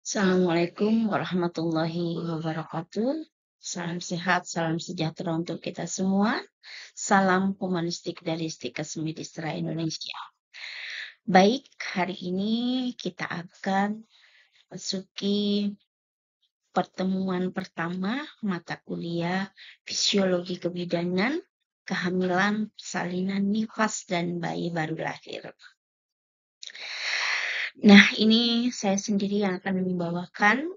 Assalamualaikum warahmatullahi wabarakatuh. Salam sehat, salam sejahtera untuk kita semua. Salam humanistik dari Stika Semidistra Indonesia. Baik, hari ini kita akan masuki pertemuan pertama mata kuliah Fisiologi Kebidanan, Kehamilan, Persalinan, Nifas, dan Bayi Baru Lahir. Nah, ini saya sendiri yang akan membawakan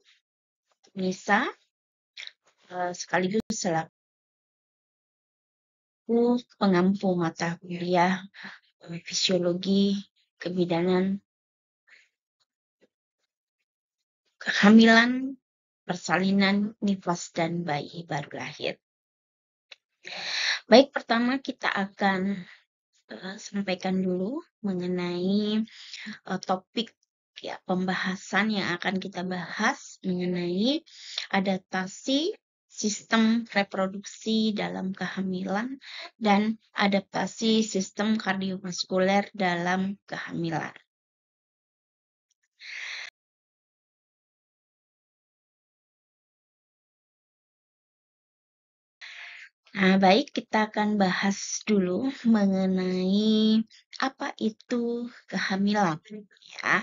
Nisa sekaligus selaku pengampu mata kuliah Fisiologi Kebidanan, Kehamilan, Persalinan, Nifas, dan Bayi Baru Lahir. Baik, pertama kita akan sampaikan dulu mengenai topik pembahasan yang akan kita bahas mengenai adaptasi sistem reproduksi dalam kehamilan dan adaptasi sistem kardiovaskuler dalam kehamilan. Nah, baik, kita akan bahas dulu mengenai apa itu kehamilan. Ya,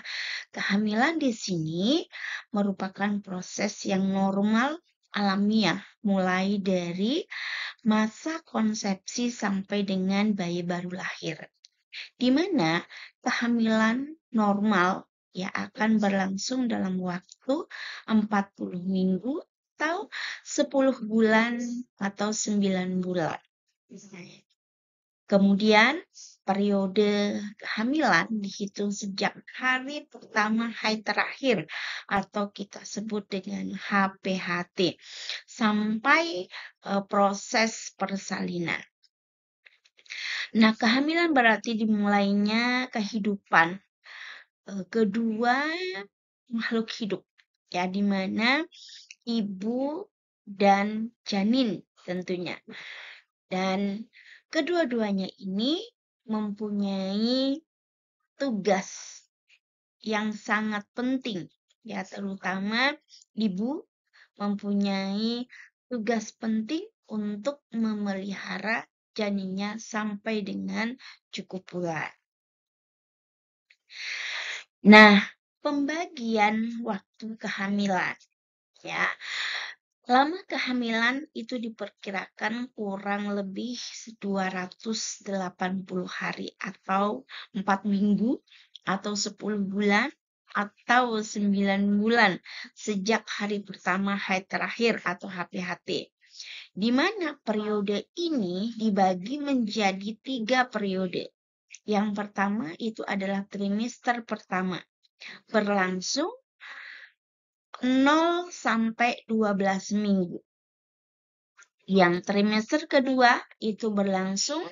kehamilan di sini merupakan proses yang normal alamiah, mulai dari masa konsepsi sampai dengan bayi baru lahir, di mana kehamilan normal akan berlangsung dalam waktu 40 minggu atau 10 bulan atau 9 bulan. Kemudian periode kehamilan dihitung sejak hari pertama haid terakhir atau kita sebut dengan HPHT sampai proses persalinan. Nah, kehamilan berarti dimulainya kehidupan kedua makhluk hidup, di mana ibu dan janin tentunya. Dan kedua-duanya ini mempunyai tugas yang sangat penting, terutama ibu mempunyai tugas penting untuk memelihara janinnya sampai dengan cukup bulan. Nah, pembagian waktu kehamilan, lama kehamilan itu diperkirakan kurang lebih 280 hari atau 4 minggu atau 10 bulan atau 9 bulan sejak hari pertama haid terakhir atau HPHT. Di mana periode ini dibagi menjadi 3 periode. Yang pertama itu adalah trimester pertama, berlangsung 0 sampai 12 minggu. Yang trimester kedua itu berlangsung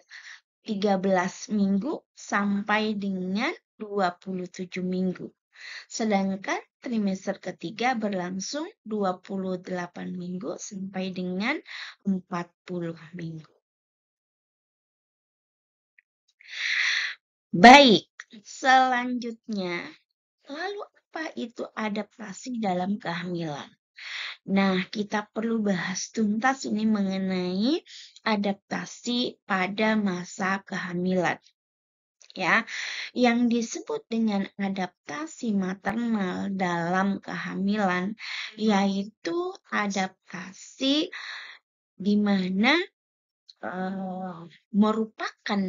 13 minggu sampai dengan 27 minggu. Sedangkan trimester ketiga berlangsung 28 minggu sampai dengan 40 minggu. Baik, selanjutnya, lalu apa itu adaptasi dalam kehamilan? Nah, kita perlu bahas tuntas ini mengenai adaptasi pada masa kehamilan. Yang disebut dengan adaptasi maternal dalam kehamilan yaitu adaptasi di mana merupakan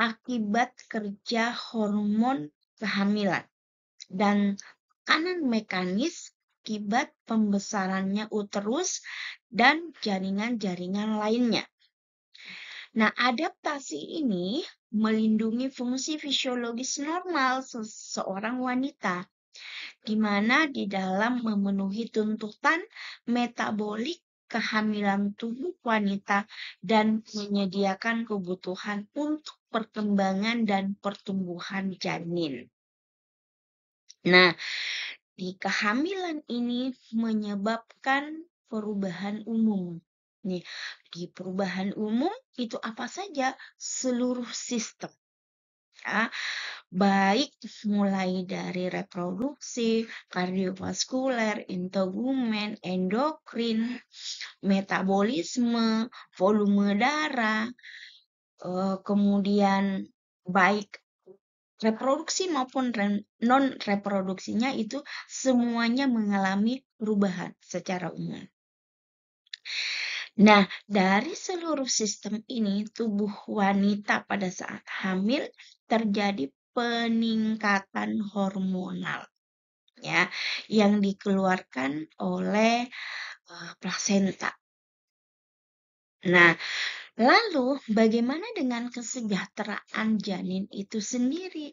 akibat kerja hormon kehamilan dan tekanan mekanis akibat pembesarannya uterus dan jaringan-jaringan lainnya. Nah, adaptasi ini melindungi fungsi fisiologis normal seseorang wanita, di mana di dalam memenuhi tuntutan metabolik kehamilan tubuh wanita dan menyediakan kebutuhan untuk perkembangan dan pertumbuhan janin. Nah, di kehamilan ini menyebabkan perubahan umum. Di perubahan umum itu apa saja? Seluruh sistem. baik mulai dari reproduksi, kardiovaskuler, integumen, endokrin, metabolisme, volume darah, kemudian baik reproduksi maupun non-reproduksinya itu semuanya mengalami perubahan secara umum. Nah, dari seluruh sistem ini, tubuh wanita pada saat hamil terjadi peningkatan hormonal ya yang dikeluarkan oleh plasenta. Nah, lalu bagaimana dengan kesejahteraan janin itu sendiri?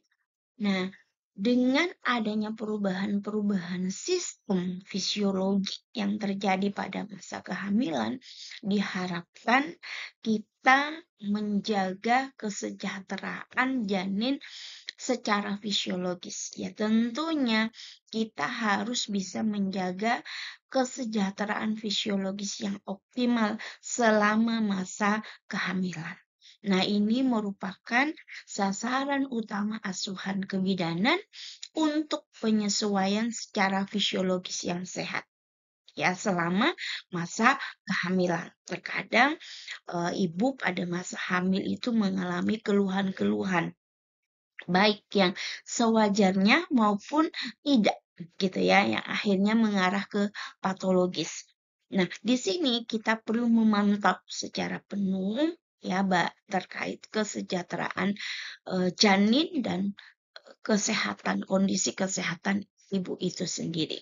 Nah, dengan adanya perubahan-perubahan sistem fisiologi yang terjadi pada masa kehamilan, diharapkan kita menjaga kesejahteraan janin secara fisiologis. Ya, tentunya kita harus bisa menjaga kesejahteraan fisiologis yang optimal selama masa kehamilan. Nah, ini merupakan sasaran utama asuhan kebidanan untuk penyesuaian secara fisiologis yang sehat. Ya, selama masa kehamilan. Terkadang ibu pada masa hamil itu mengalami keluhan-keluhan, baik yang sewajarnya maupun tidak, gitu ya, yang akhirnya mengarah ke patologis. Nah, di sini kita perlu memantau secara penuh ya, terkait kesejahteraan janin dan kondisi kesehatan ibu itu sendiri.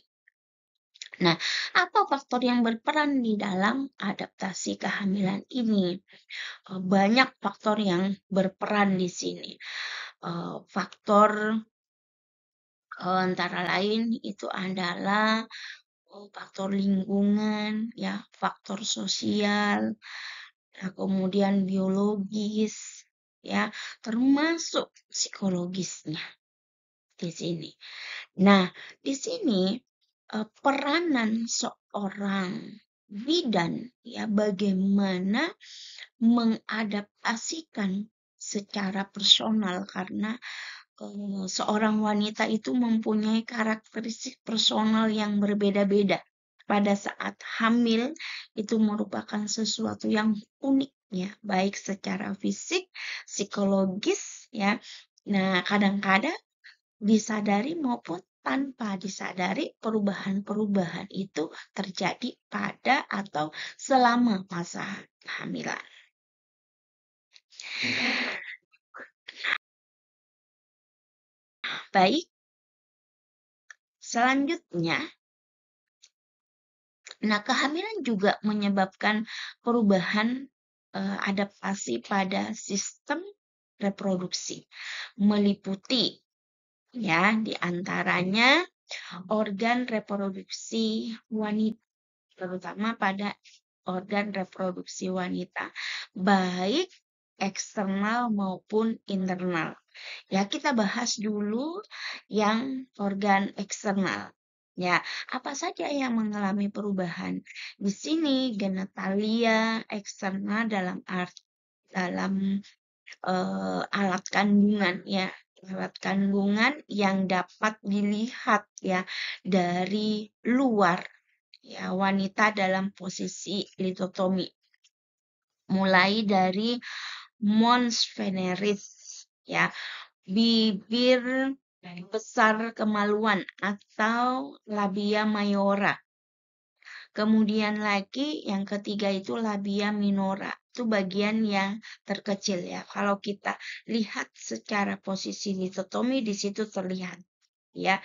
Nah, apa faktor yang berperan di dalam adaptasi kehamilan ini? Banyak faktor yang berperan di sini. Faktor antara lain itu adalah faktor lingkungan, ya, faktor sosial, kemudian biologis, ya, termasuk psikologisnya di sini. Nah, di sini peranan seorang bidan ya bagaimana mengadaptasikan secara personal karena seorang wanita itu mempunyai karakteristik personal yang berbeda-beda. Pada saat hamil itu merupakan sesuatu yang unik ya, baik secara fisik, psikologis ya. Nah, kadang-kadang disadari maupun tanpa disadari perubahan-perubahan itu terjadi pada atau selama masa kehamilan. Baik, selanjutnya, nah kehamilan juga menyebabkan perubahan adaptasi pada sistem reproduksi, meliputi ya diantaranya organ reproduksi wanita, terutama pada organ reproduksi wanita, baik eksternal maupun internal. Ya, kita bahas dulu yang organ eksternal. Ya, apa saja yang mengalami perubahan? Di sini genitalia eksternal dalam alat kandungan ya, alat kandungan yang dapat dilihat ya dari luar ya wanita dalam posisi litotomi. Mulai dari mons veneris ya, bibir besar kemaluan atau labia mayora. Kemudian lagi yang ketiga itu labia minora. Itu bagian yang terkecil ya. Kalau kita lihat secara posisi litotomi di situ terlihat ya.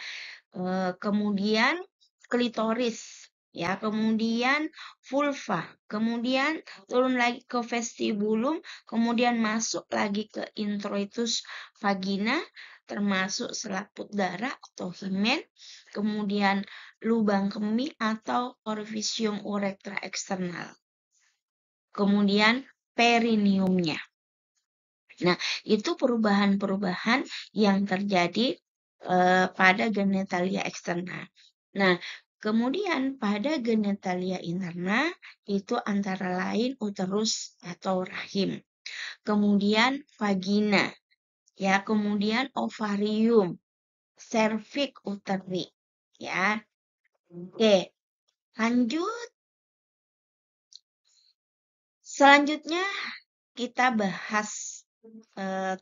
Kemudian klitoris ya, kemudian vulva, kemudian turun lagi ke vestibulum, kemudian masuk lagi ke introitus vagina, termasuk selaput darah atau himen, kemudian lubang kemih atau orifisium uretra eksternal, kemudian perineumnya. Nah, itu perubahan-perubahan yang terjadi pada genitalia eksterna. Nah, kemudian pada genitalia interna itu antara lain uterus atau rahim. Kemudian vagina. ya. Kemudian ovarium, cervix uteri, ya. Oke, lanjut. Selanjutnya kita bahas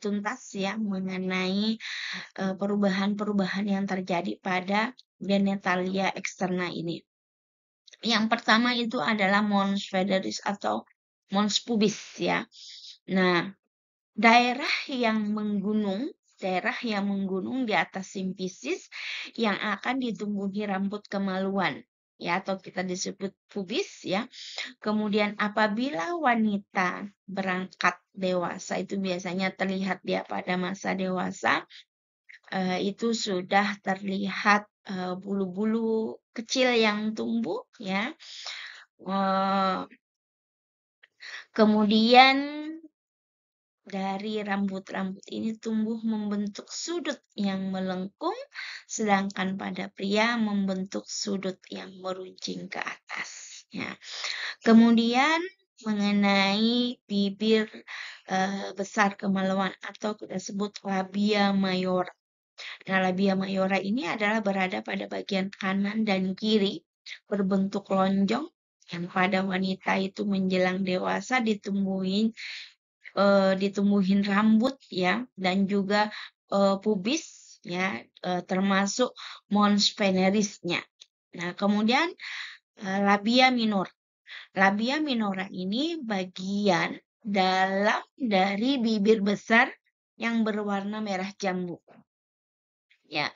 tuntas ya mengenai perubahan-perubahan yang terjadi pada genitalia eksterna ini. Yang pertama itu adalah mons fedoris atau mons pubis ya. Nah, daerah yang menggunung di atas simfisis yang akan ditumbuhi rambut kemaluan ya, atau kita disebut pubis ya. Kemudian apabila wanita berangkat dewasa, itu biasanya terlihat dia pada masa dewasa, itu sudah terlihat bulu-bulu kecil yang tumbuh ya. Kemudian dari rambut-rambut ini tumbuh membentuk sudut yang melengkung, sedangkan pada pria membentuk sudut yang meruncing ke atas. Ya. Kemudian mengenai bibir besar kemaluan atau kita sebut labia mayora. Nah, labia mayora ini adalah berada pada bagian kanan dan kiri, berbentuk lonjong yang pada wanita itu menjelang dewasa ditumbuhin rambut ya, dan juga pubis ya, termasuk mons venerisnya. Nah, kemudian labia minor. Labia minora ini bagian dalam dari bibir besar yang berwarna merah jambu. Ya.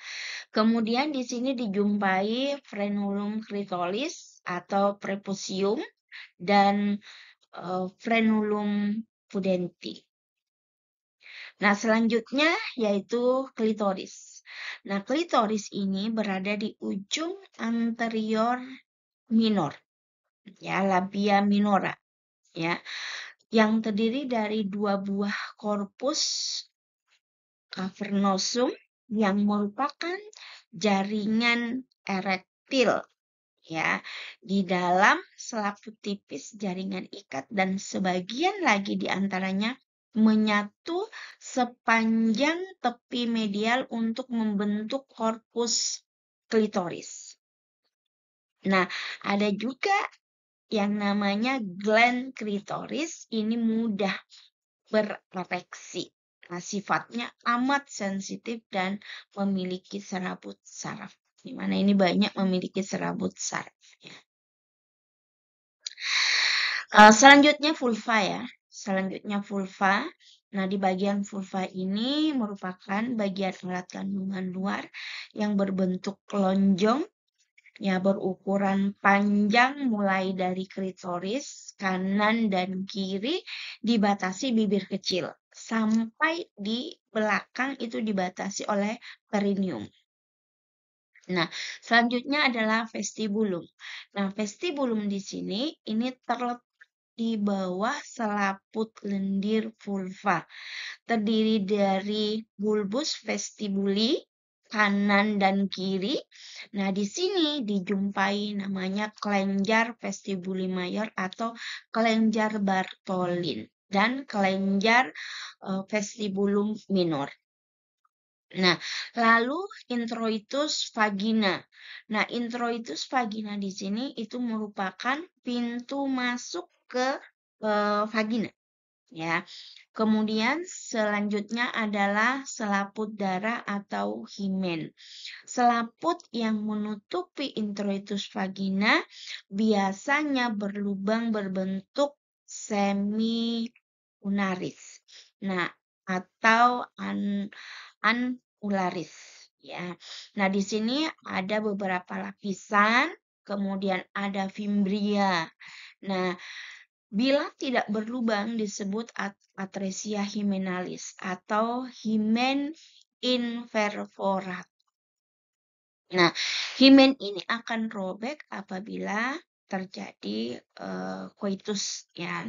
Kemudian di sini dijumpai frenulum clitoris atau prepucium dan frenulum pudenti. Nah, selanjutnya yaitu klitoris. Nah, klitoris ini berada di ujung anterior minor, ya, labia minora, ya, yang terdiri dari 2 buah korpus cavernosum yang merupakan jaringan erektil, ya, di dalam selaput tipis jaringan ikat dan sebagian lagi di antaranya menyatu sepanjang tepi medial untuk membentuk korpus klitoris. Nah, ada juga yang namanya gland klitoris, ini mudah berereksi. Nah, sifatnya amat sensitif dan memiliki serabut saraf. Di mana ini banyak memiliki serabut saraf. Ya. Selanjutnya vulva ya. Selanjutnya vulva. Nah, di bagian vulva ini merupakan bagian alat kandungan luar yang berbentuk lonjong, ya, berukuran panjang mulai dari klitoris kanan dan kiri dibatasi bibir kecil sampai di belakang itu dibatasi oleh perineum. Nah, selanjutnya adalah vestibulum. Nah, vestibulum di sini ini terletak di bawah selaput lendir vulva. Terdiri dari bulbus vestibuli kanan dan kiri. Nah, di sini dijumpai namanya kelenjar vestibuli mayor atau kelenjar Bartholin dan kelenjar vestibulum minor. Nah, lalu introitus vagina. Nah, introitus vagina di sini itu merupakan pintu masuk ke vagina. Ya. Kemudian selanjutnya adalah selaput darah atau himen. Selaput yang menutupi introitus vagina biasanya berlubang berbentuk semi-unaris. Nah, atau anularis ya. Nah, di sini ada beberapa lapisan, kemudian ada fimbria. Nah, bila tidak berlubang disebut atresia hymenalis atau hymen imperforat. Nah, hymen ini akan robek apabila terjadi koitus ya.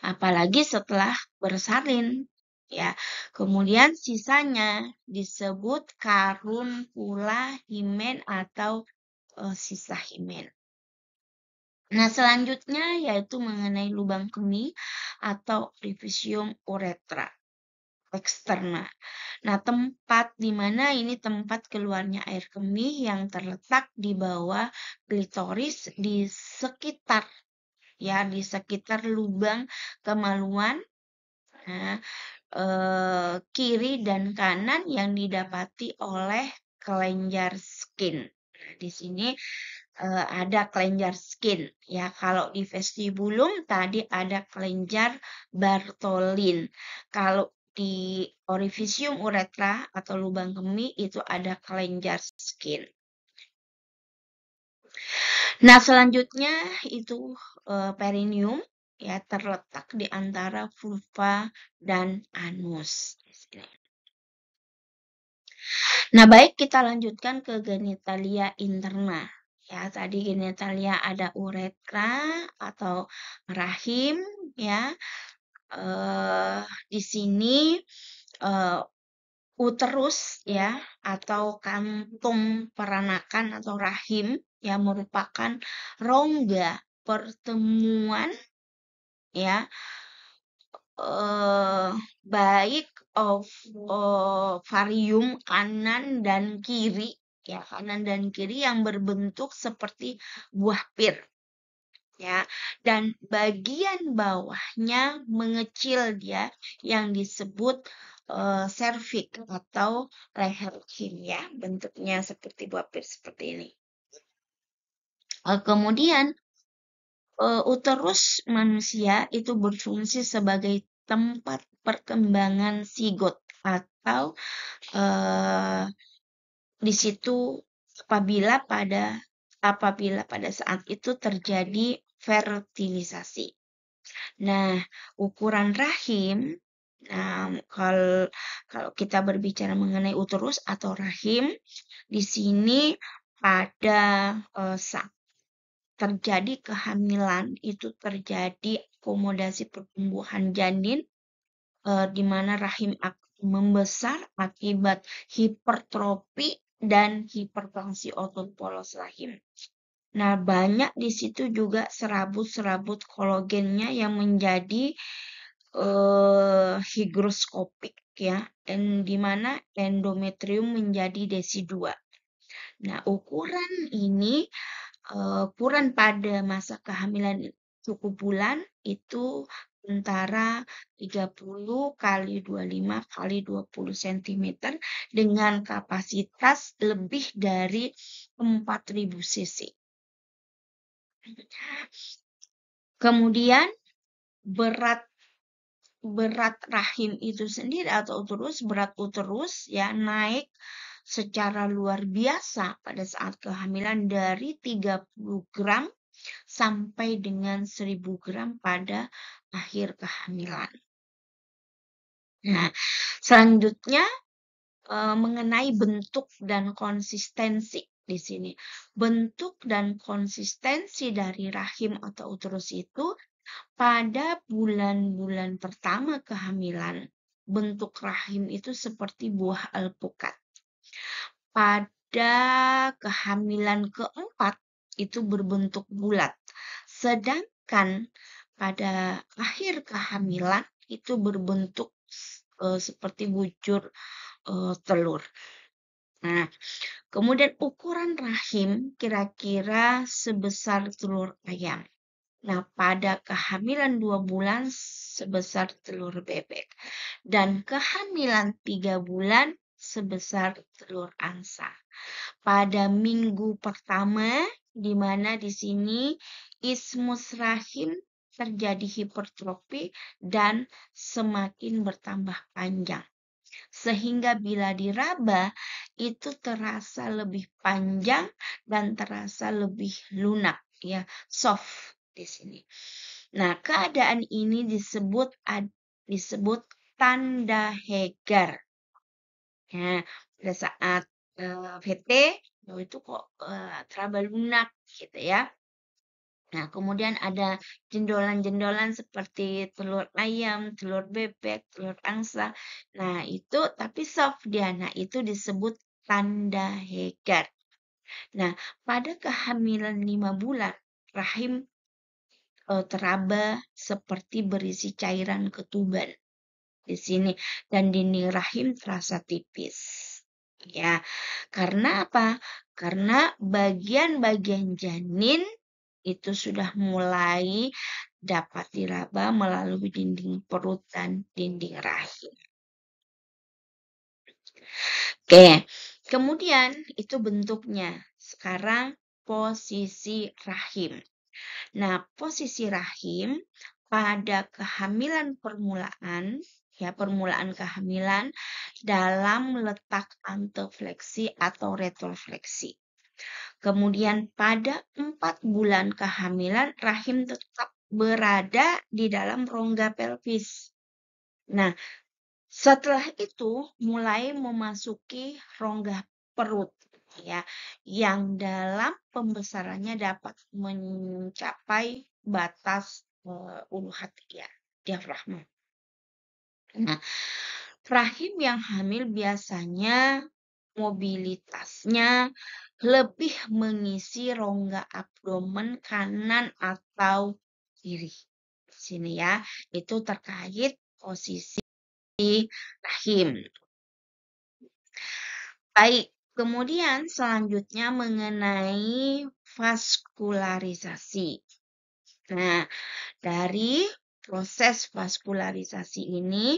Apalagi setelah bersalin ya. Kemudian sisanya disebut karuncula hymen atau sisa hymen. Nah, selanjutnya yaitu mengenai lubang kemih atau orificium uretra. eksterna. Nah, tempat di mana ini tempat keluarnya air kemih yang terletak di bawah klitoris di sekitar lubang kemaluan. Nah, kiri dan kanan yang didapati oleh kelenjar skin. Nah, di sini ada kelenjar skin ya. Kalau di vestibulum tadi ada kelenjar Bartholin. Kalau di orifisium uretra atau lubang kemih itu ada kelenjar skin. Nah, selanjutnya itu perineum ya, terletak di antara vulva dan anus. Nah, baik, kita lanjutkan ke genitalia interna. Ya, tadi genitalia ada uretra atau rahim ya. Di sini eh, uterus ya atau kantung peranakan atau rahim yang merupakan rongga pertemuan ya, eh, baik ovarium kanan dan kiri ya, kanan dan kiri yang berbentuk seperti buah pir ya, dan bagian bawahnya mengecil dia yang disebut serviks atau leher rahim ya, bentuknya seperti buah pir seperti ini. Kemudian uterus manusia itu berfungsi sebagai tempat perkembangan zigot atau di situ apabila pada saat itu terjadi fertilisasi. Nah, ukuran rahim, nah, kalau kita berbicara mengenai uterus atau rahim, di sini pada saat terjadi kehamilan itu terjadi akomodasi pertumbuhan janin di mana rahim akan membesar akibat hipertrofi dan hiperfungsi otot polos rahim. Nah, banyak di situ juga serabut-serabut kolagennya yang menjadi higroskopik ya, dan di mana endometrium menjadi desidua. Nah, ukuran pada masa kehamilan cukup bulan itu antara 30 kali 25 kali 20 cm dengan kapasitas lebih dari 4000 cc. Kemudian berat rahim itu sendiri atau berat uterus ya naik secara luar biasa pada saat kehamilan dari 30 gram sampai dengan 1000 gram pada akhir kehamilan. Nah, selanjutnya mengenai bentuk dan konsistensi di sini. Bentuk dan konsistensi dari rahim atau uterus itu pada bulan-bulan pertama kehamilan, bentuk rahim itu seperti buah alpukat. Pada kehamilan keempat itu berbentuk bulat. Sedangkan pada akhir kehamilan itu berbentuk seperti bucur telur. Nah, kemudian ukuran rahim kira-kira sebesar telur ayam. Nah, pada kehamilan 2 bulan sebesar telur bebek. Dan kehamilan 3 bulan sebesar telur angsa. Pada minggu pertama, di mana di sini ismus rahim terjadi hipertrofi dan semakin bertambah panjang. Sehingga bila diraba, itu terasa lebih panjang dan terasa lebih lunak, ya, soft di sini. Nah, keadaan ini disebut tanda Hegar. Nah, pada saat VT, itu kok teraba lunak gitu ya. Nah, kemudian ada jendolan-jendolan seperti telur ayam, telur bebek, telur angsa. Nah, itu tapi soft dia. Nah, itu disebut tanda Hegar. Nah, pada kehamilan 5 bulan, rahim teraba seperti berisi cairan ketuban. di sini dan dinding rahim terasa tipis. Ya, karena apa? Karena bagian-bagian janin itu sudah mulai dapat diraba melalui dinding perut dan dinding rahim. Oke, kemudian itu bentuknya. Sekarang posisi rahim. Nah, posisi rahim pada kehamilan permulaan, ya permulaan kehamilan dalam letak antefleksi atau retrofleksi. Kemudian pada 4 bulan kehamilan, rahim tetap berada di dalam rongga pelvis. Nah, setelah itu mulai memasuki rongga perut, ya, yang dalam pembesarannya dapat mencapai batas ulu hati, ya, diafragma. Nah, rahim yang hamil biasanya mobilitasnya lebih mengisi rongga abdomen kanan atau kiri. Sini ya, itu terkait posisi rahim. Baik, kemudian selanjutnya mengenai vaskularisasi. Nah, dari proses vaskularisasi ini,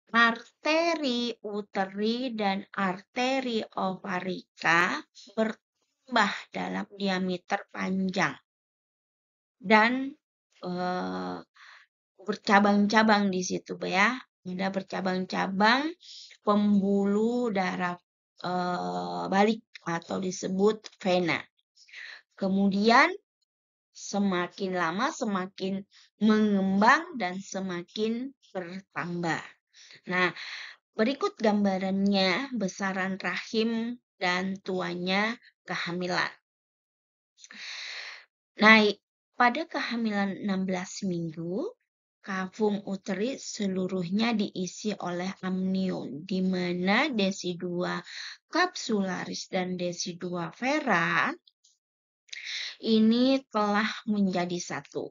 arteri uteri dan arteri ovarika bertambah dalam diameter panjang dan bercabang-cabang di situ, ya. Ada bercabang-cabang pembuluh darah balik atau disebut vena. Kemudian semakin lama semakin mengembang dan semakin bertambah. Nah, berikut gambarannya besaran rahim dan tuanya kehamilan. Nah, pada kehamilan 16 minggu, kavum uteri seluruhnya diisi oleh amnion, di mana desidua kapsularis dan desidua vera ini telah menjadi satu.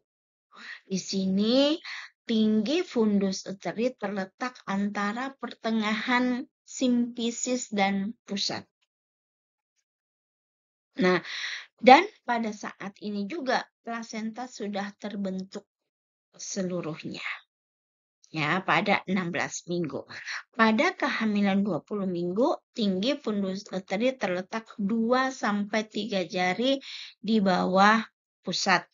Di sini tinggi fundus uteri terletak antara pertengahan simfisis dan pusat. Nah, dan pada saat ini juga plasenta sudah terbentuk seluruhnya. Ya, pada 16 minggu. Pada kehamilan 20 minggu, tinggi fundus uteri terletak 2-3 jari di bawah pusat.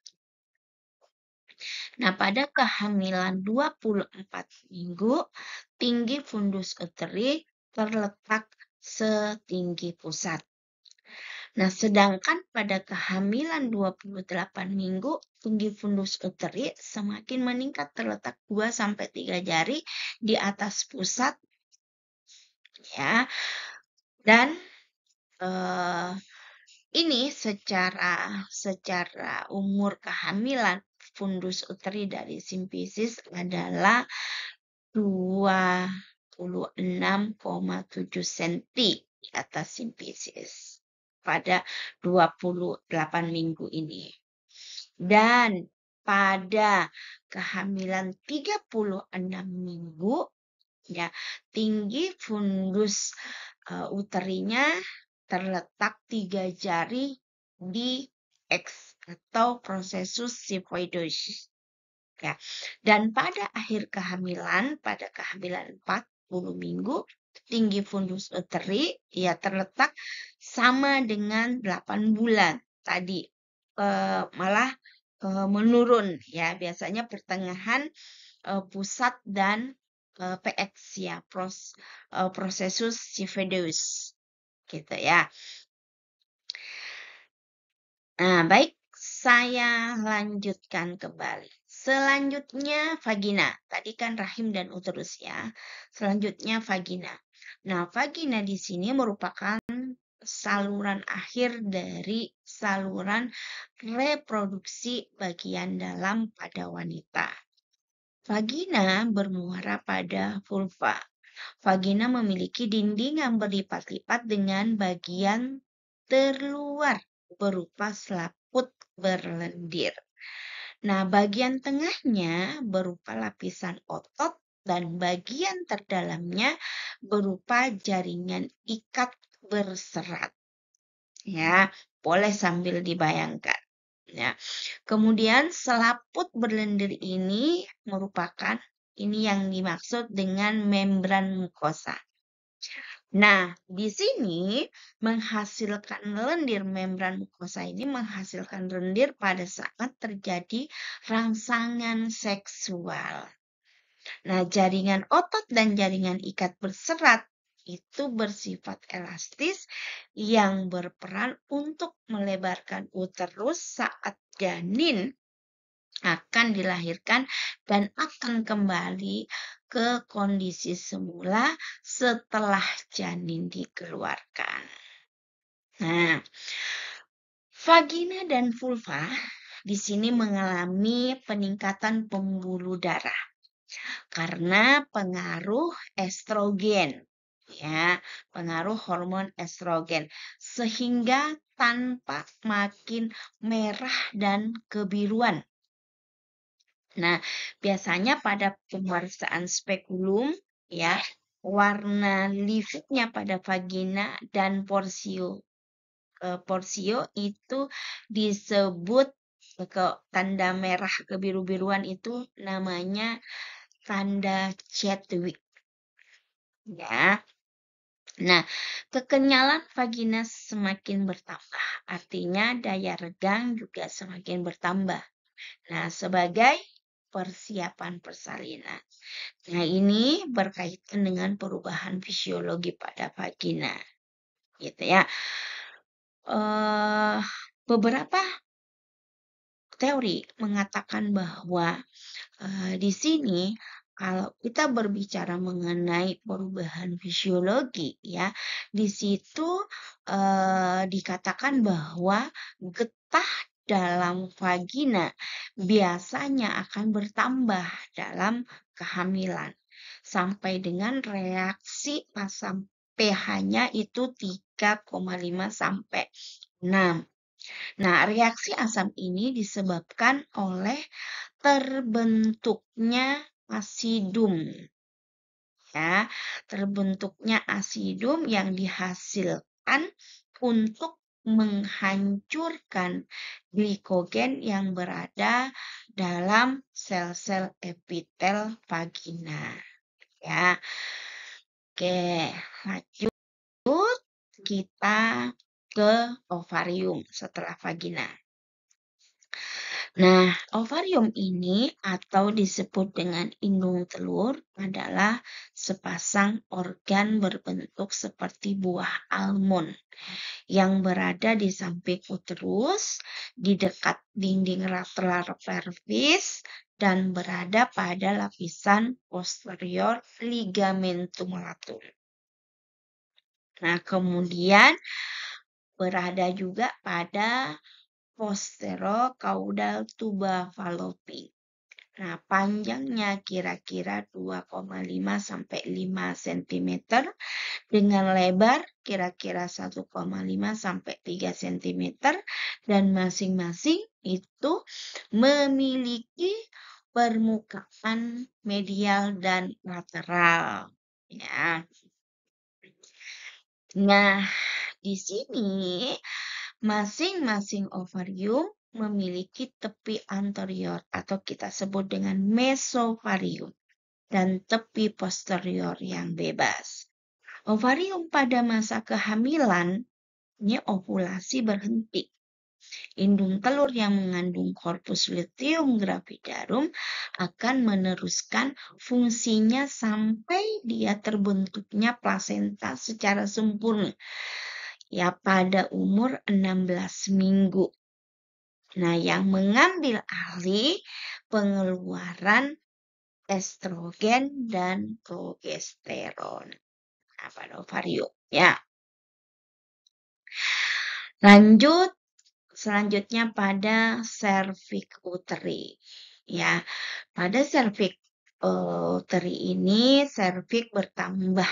Nah, pada kehamilan 24 minggu, tinggi fundus uteri terletak setinggi pusat. Nah, sedangkan pada kehamilan 28 minggu, tinggi fundus uteri semakin meningkat terletak 2-3 jari di atas pusat. Ya. Dan ini secara umur kehamilan fundus uteri dari simfisis adalah 26,7 cm di atas simfisis pada 28 minggu ini. Dan pada kehamilan 36 minggu, ya, tinggi fundus uterinya terletak 3 jari di X atau prosesus sifoidois. Ya. Dan pada akhir kehamilan, pada kehamilan 40 minggu, tinggi fundus uteri ya terletak sama dengan 8 bulan tadi. Malah menurun, ya, biasanya pertengahan pusat dan PX, ya, prosesus sifoidois. Gitu ya. Nah, baik, saya lanjutkan kembali. Selanjutnya vagina. Tadi kan rahim dan uterus, ya. Selanjutnya vagina. Nah, vagina di sini merupakan saluran akhir dari saluran reproduksi bagian dalam pada wanita. Vagina bermuara pada vulva. Vagina memiliki dinding yang berlipat-lipat dengan bagian terluar berupa selaput berlendir. Nah, bagian tengahnya berupa lapisan otot dan bagian terdalamnya berupa jaringan ikat berserat. Ya, boleh sambil dibayangkan. Ya. Kemudian selaput berlendir ini merupakan ini yang dimaksud dengan membran mukosa. Nah, di sini menghasilkan lendir membran mukosa ini menghasilkan lendir pada saat terjadi rangsangan seksual. Nah, jaringan otot dan jaringan ikat berserat itu bersifat elastis yang berperan untuk melebarkan uterus saat janin akan dilahirkan dan akan kembali ke kondisi semula setelah janin dikeluarkan. Nah, vagina dan vulva di sini mengalami peningkatan pembuluh darah karena pengaruh estrogen, ya, pengaruh hormon estrogen, sehingga tampak makin merah dan kebiruan. Nah, biasanya pada pemeriksaan spekulum, ya, warna lividnya pada vagina dan porsio itu disebut tanda merah kebiru-biruan itu namanya tanda Chadwick. Ya. Nah, kekenyalan vagina semakin bertambah, artinya daya regang juga semakin bertambah. Nah, sebagai persiapan persalinan. Nah, ini berkaitan dengan perubahan fisiologi pada vagina. Gitu ya. Beberapa teori mengatakan bahwa di sini kalau kita berbicara mengenai perubahan fisiologi ya, di situ dikatakan bahwa getah dalam vagina biasanya akan bertambah dalam kehamilan sampai dengan reaksi asam pH-nya itu 3,5 sampai 6. Nah, reaksi asam ini disebabkan oleh terbentuknya asidum. Ya, terbentuknya asidum yang dihasilkan untuk menghancurkan glikogen yang berada dalam sel-sel epitel vagina. Ya. Oke, lanjut kita ke ovarium setelah vagina. Nah, ovarium ini atau disebut dengan indung telur adalah sepasang organ berbentuk seperti buah almond yang berada di samping uterus, di dekat dinding lateral pelvis, dan berada pada lapisan posterior ligamentum latum. Nah, kemudian berada juga pada posterocaudal tuba fallopi. Nah, panjangnya kira-kira 2,5 sampai 5 cm dengan lebar kira-kira 1,5 sampai 3 cm dan masing-masing itu memiliki permukaan medial dan lateral. Ya. Nah, di sini masing-masing ovarium memiliki tepi anterior atau kita sebut dengan mesovarium dan tepi posterior yang bebas. Ovarium pada masa kehamilan, ini ovulasi berhenti. Indung telur yang mengandung corpus luteum gravidarum akan meneruskan fungsinya sampai dia terbentuknya plasenta secara sempurna. Ya, pada umur 16 minggu. Nah, yang mengambil alih pengeluaran estrogen dan progesteron. Nah, pada ovarium. Ya. Lanjut, selanjutnya pada cervix uteri. Ya, pada cervix uteri ini cervix bertambah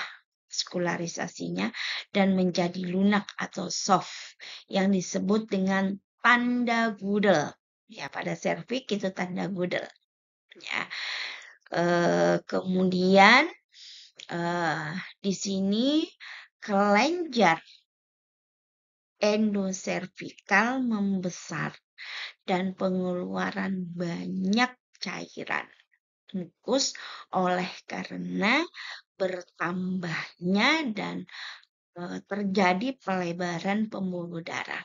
vaskularisasinya dan menjadi lunak atau soft yang disebut dengan tanda Gudel. Ya, pada cervix itu tanda Gudel. Ya. Kemudian di sini kelenjar endoservikal membesar dan pengeluaran banyak cairan mukus oleh karena bertambahnya dan terjadi pelebaran pembuluh darah.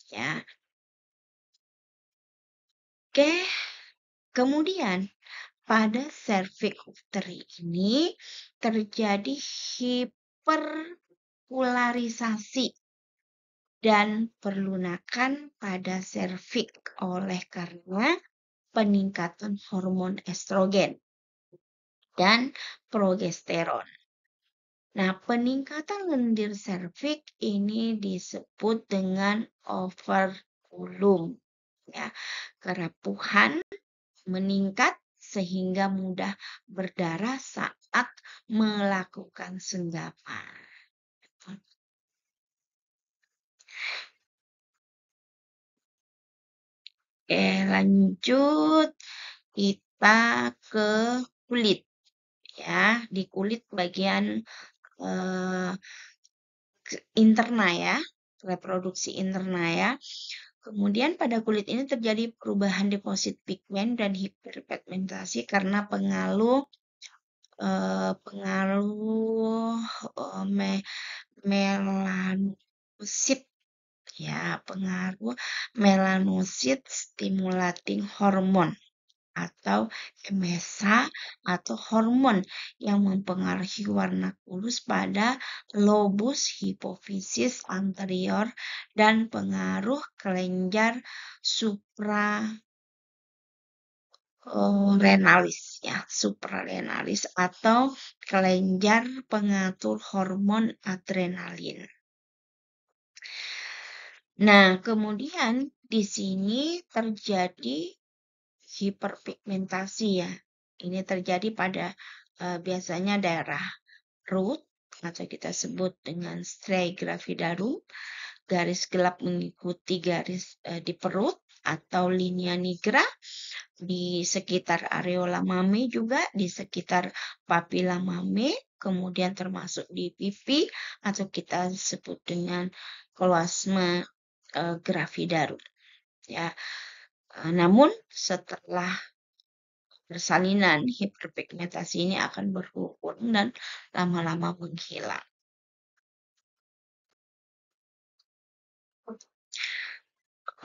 Ya. Oke. Kemudian pada cervix uteri ini terjadi hiperpolarisasi dan perlunakan pada serviks oleh karena peningkatan hormon estrogen dan progesteron. Nah, peningkatan lendir serviks ini disebut dengan overkulum. Ya, kerapuhan meningkat sehingga mudah berdarah saat melakukan senggapan. Oke, lanjut kita ke kulit. Ya, di kulit bagian interna ya, reproduksi interna ya. Kemudian pada kulit ini terjadi perubahan deposit pigmen dan hiperpigmentasi karena pengaruh melanosit ya, pengaruh melanosit stimulating hormone atau MSH atau hormon yang mempengaruhi warna kulit pada lobus hipofisis anterior dan pengaruh kelenjar suprarenalis atau kelenjar pengatur hormon adrenalin. Nah, kemudian di sini terjadi hiperpigmentasi ya. Ini terjadi pada biasanya daerah perut atau kita sebut dengan striae gravidarum, garis gelap mengikuti garis di perut atau linea nigra di sekitar areola mame juga, di sekitar papila mame, kemudian termasuk di pipi atau kita sebut dengan kloasma gravidarum. Ya, namun setelah persalinan, hiperpigmentasi ini akan berkurang dan lama-lama menghilang.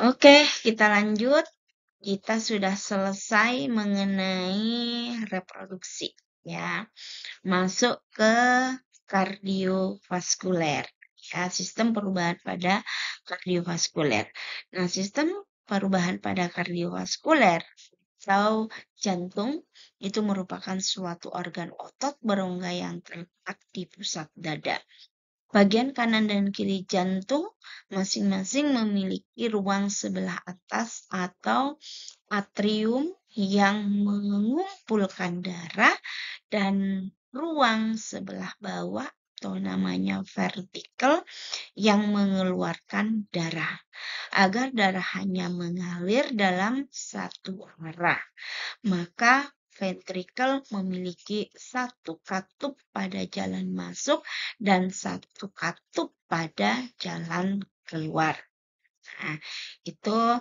Oke, kita lanjut. Kita sudah selesai mengenai reproduksi, ya. Masuk ke kardiovaskuler, ya, sistem perubahan pada kardiovaskuler. Nah, sistem perubahan pada kardiovaskuler atau jantung itu merupakan suatu organ otot berongga yang terletak di pusat dada. Bagian kanan dan kiri jantung masing-masing memiliki ruang sebelah atas atau atrium yang mengumpulkan darah dan ruang sebelah bawah atau namanya ventricle yang mengeluarkan darah agar darah hanya mengalir dalam satu arah. Maka ventricle memiliki satu katup pada jalan masuk dan satu katup pada jalan keluar. Nah, itu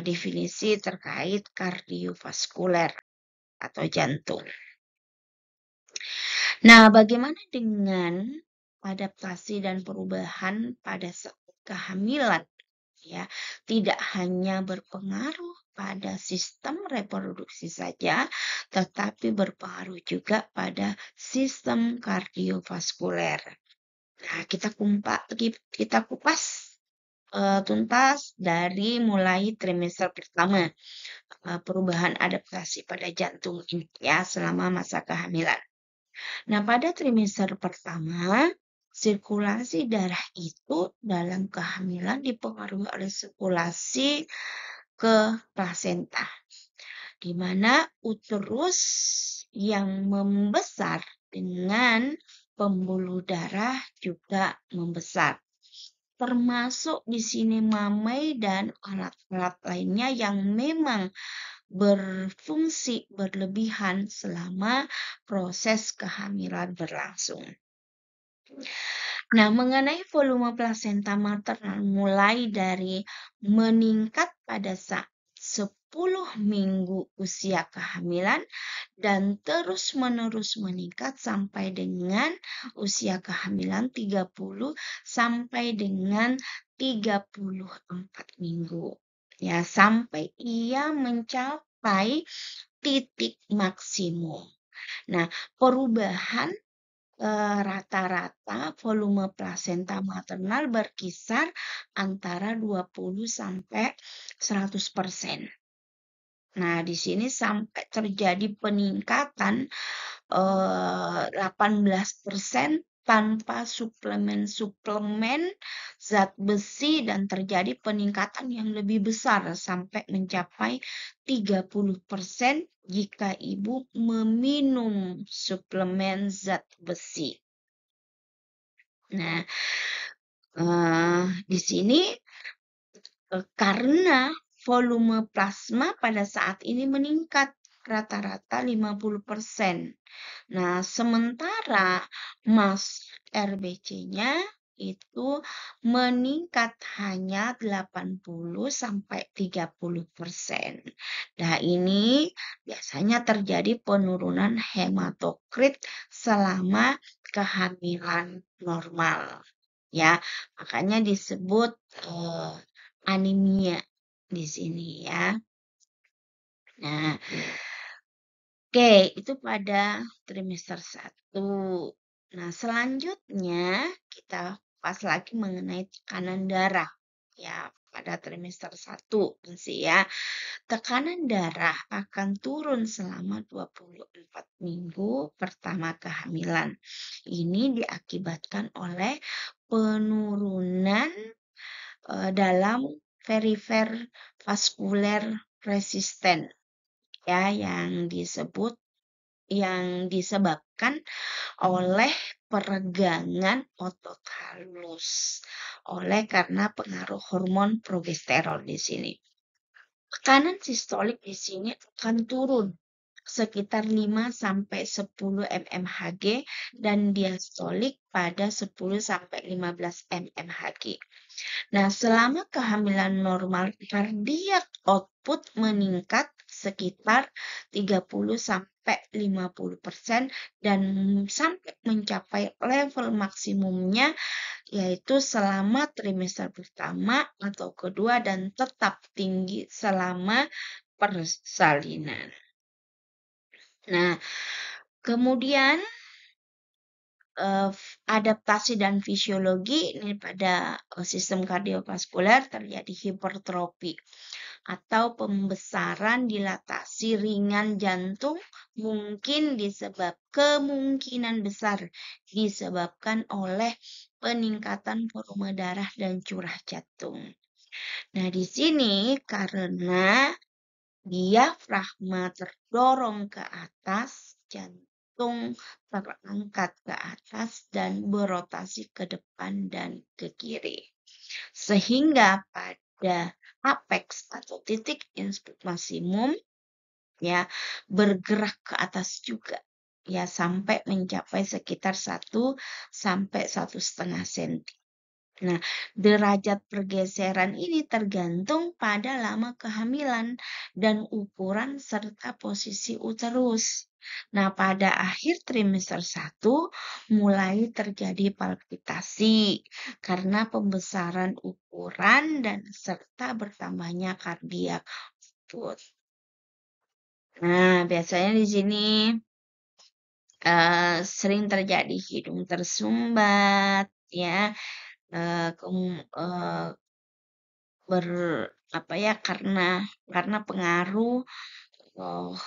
definisi terkait kardiovaskuler atau jantung. Nah, bagaimana dengan adaptasi dan perubahan pada saat kehamilan? Ya, tidak hanya berpengaruh pada sistem reproduksi saja, tetapi berpengaruh juga pada sistem kardiovaskuler. Nah, kita kupas tuntas dari mulai trimester pertama perubahan adaptasi pada jantung ini ya selama masa kehamilan. Nah, pada trimester pertama sirkulasi darah itu dalam kehamilan dipengaruhi oleh sirkulasi ke plasenta, di mana uterus yang membesar dengan pembuluh darah juga membesar. Termasuk di sini mamai dan alat-alat lainnya yang memang berfungsi berlebihan selama proses kehamilan berlangsung. Nah, mengenai volume plasenta maternal mulai dari meningkat pada saat 10 minggu usia kehamilan dan terus-menerus meningkat sampai dengan usia kehamilan 30 sampai dengan 34 minggu. Ya, sampai ia mencapai titik maksimum. Nah, perubahan rata-rata volume plasenta maternal berkisar antara 20 sampai 100%. Nah, di sini sampai terjadi peningkatan 18% tanpa suplemen-suplemen zat besi dan terjadi peningkatan yang lebih besar sampai mencapai 30% jika ibu meminum suplemen zat besi. Nah, di sini karena volume plasma pada saat ini meningkat rata-rata 50%. Nah, sementara mass RBC-nya itu meningkat hanya 80 sampai 30%. Nah, ini biasanya terjadi penurunan hematokrit selama kehamilan normal. Ya, makanya disebut anemia di sini ya. Nah, oke, itu pada trimester 1. Nah, selanjutnya kita pas lagi mengenai tekanan darah. Ya, pada trimester 1 sih ya. Tekanan darah akan turun selama 24 minggu pertama kehamilan. Ini diakibatkan oleh penurunan dalam perifer vaskuler resisten ya yang disebabkan oleh peregangan otot halus karena pengaruh hormon progesteron di sini. Tekanan sistolik di sini akan turun sekitar 5 sampai 10 mmHg dan diastolik pada 10 sampai 15 mmHg. Nah, selama kehamilan normal, kardiak output meningkat sekitar 30 sampai 50% dan sampai mencapai level maksimumnya yaitu selama trimester pertama atau kedua dan tetap tinggi selama persalinan. Nah, kemudian adaptasi dan fisiologi ini pada sistem kardiovaskuler terjadi hipertrofi atau pembesaran dilatasi ringan jantung kemungkinan besar disebabkan oleh peningkatan volume darah dan curah jantung. Nah, di sini karena diafragma terdorong ke atas, jantung terangkat ke atas dan berotasi ke depan dan ke kiri. Sehingga pada apex atau titik input maksimum ya bergerak ke atas juga ya sampai mencapai sekitar 1 sampai 1,5 cm. Nah, derajat pergeseran ini tergantung pada lama kehamilan dan ukuran serta posisi uterus. Nah, pada akhir trimester 1 mulai terjadi palpitasi karena pembesaran ukuran dan serta bertambahnya kardiak output. Nah, biasanya di sini sering terjadi hidung tersumbat ya. Karena pengaruh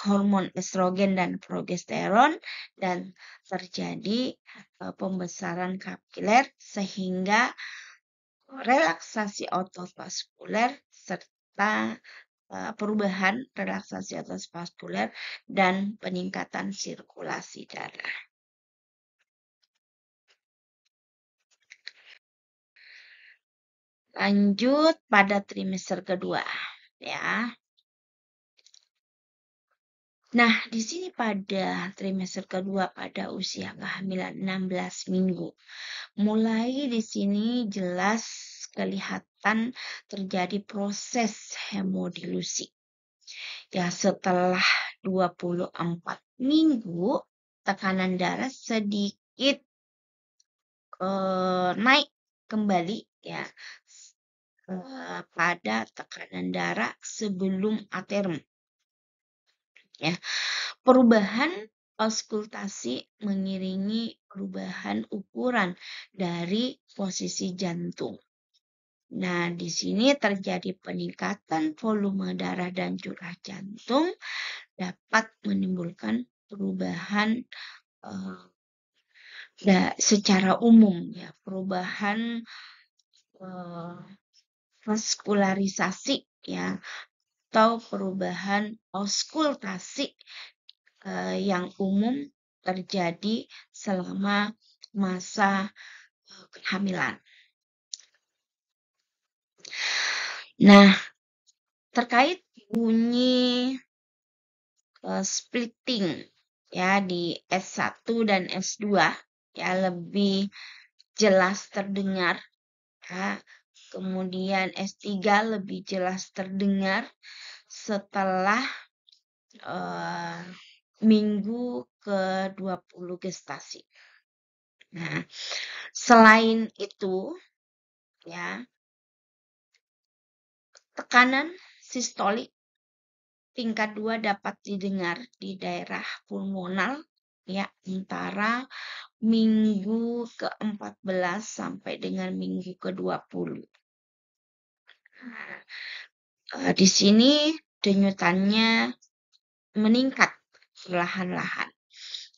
hormon estrogen dan progesteron dan terjadi pembesaran kapiler sehingga relaksasi otot vaskuler serta perubahan relaksasi otot vaskuler dan peningkatan sirkulasi darah. Lanjut pada trimester kedua ya. Nah, di sini pada trimester kedua pada usia kehamilan 16 minggu. Mulai di sini jelas kelihatan terjadi proses hemodilusi. Ya, setelah 24 minggu, tekanan darah sedikit naik kembali ya pada tekanan darah sebelum aterm. Ya, perubahan auskultasi mengiringi perubahan ukuran dari posisi jantung. Nah, di sini terjadi peningkatan volume darah dan curah jantung dapat menimbulkan perubahan secara umum ya, perubahan vaskularisasi ya atau perubahan auskultasi yang umum terjadi selama masa kehamilan. Nah, terkait bunyi splitting ya di S1 dan S2 ya lebih jelas terdengar ya. Kemudian S3 lebih jelas terdengar setelah minggu ke-20 gestasi. Nah, selain itu ya, tekanan sistolik tingkat 2 dapat didengar di daerah pulmonal ya antara minggu ke-14 sampai dengan minggu ke-20. Di sini denyutannya meningkat perlahan-lahan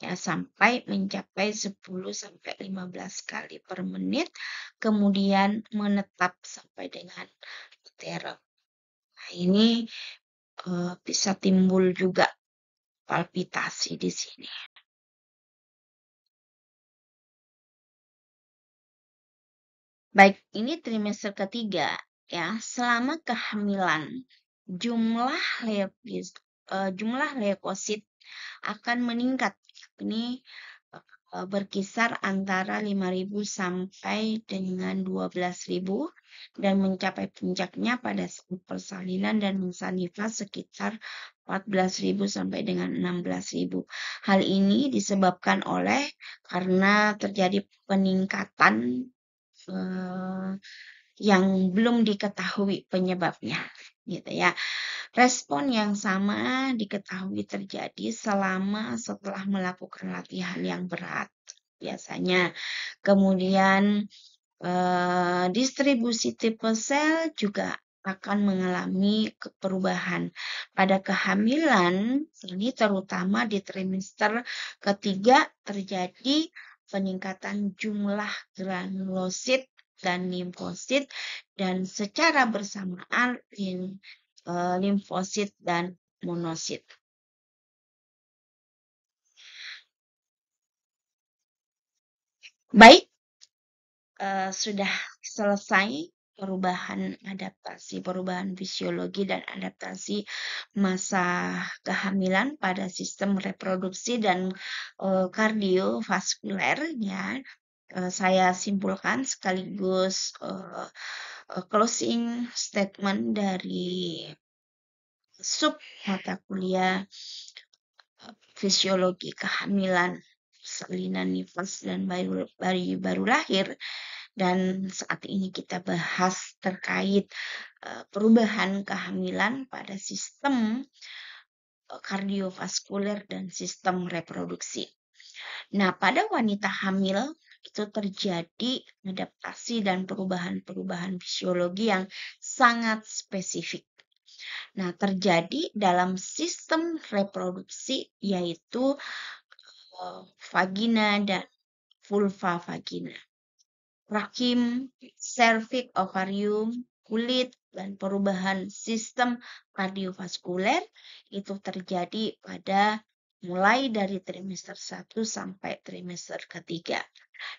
ya sampai mencapai 10 sampai 15 kali per menit, kemudian menetap sampai dengan aterm. Nah, ini bisa timbul juga palpitasi di sini. Baik, ini trimester ketiga ya. Selama kehamilan jumlah leukosit akan meningkat. Ini berkisar antara 5.000 sampai dengan 12.000 dan mencapai puncaknya pada saat persalinan dan masa nifas sekitar 14.000 sampai dengan 16.000. Hal ini disebabkan karena terjadi peningkatan yang belum diketahui penyebabnya, gitu ya. Respon yang sama diketahui terjadi setelah melakukan latihan yang berat, biasanya. Kemudian distribusi tipe sel juga akan mengalami perubahan. Pada kehamilan, ini terutama di trimester ketiga terjadi peningkatan jumlah granulosit dan limfosit dan secara bersamaan limfosit dan monosit. Baik, sudah selesai perubahan fisiologi dan adaptasi masa kehamilan pada sistem reproduksi dan kardiovaskuler ya. Saya simpulkan sekaligus closing statement dari sub mata kuliah fisiologi kehamilan, salinan nifas dan bayi baru lahir. Dan saat ini kita bahas terkait perubahan kehamilan pada sistem kardiovaskuler dan sistem reproduksi. Nah, pada wanita hamil itu terjadi adaptasi dan perubahan-perubahan fisiologi yang sangat spesifik. Nah, terjadi dalam sistem reproduksi yaitu vagina dan vulva vagina, rahim, serviks, ovarium, kulit, dan perubahan sistem kardiovaskuler itu terjadi mulai dari trimester 1 sampai trimester ketiga.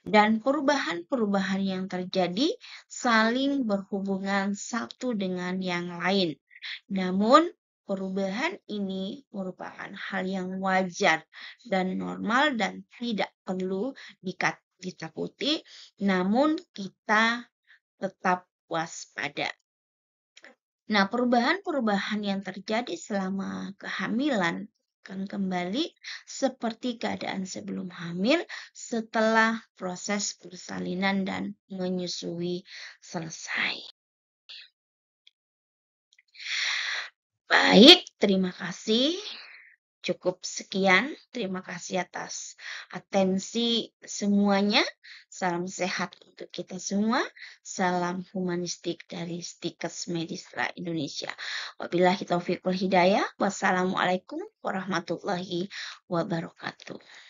Dan perubahan-perubahan yang terjadi saling berhubungan satu dengan yang lain. Namun, Perubahan ini merupakan hal yang wajar dan normal dan tidak perlu ditakuti, namun kita tetap waspada. Nah, perubahan-perubahan yang terjadi selama kehamilan akan kembali seperti keadaan sebelum hamil setelah proses persalinan dan menyusui selesai. Baik, terima kasih. Cukup sekian. Terima kasih atas atensi semuanya. Salam sehat untuk kita semua. Salam humanistik dari Stikes Medistra Indonesia. Wabillahi taufiq wal hidayah. Wassalamualaikum warahmatullahi wabarakatuh.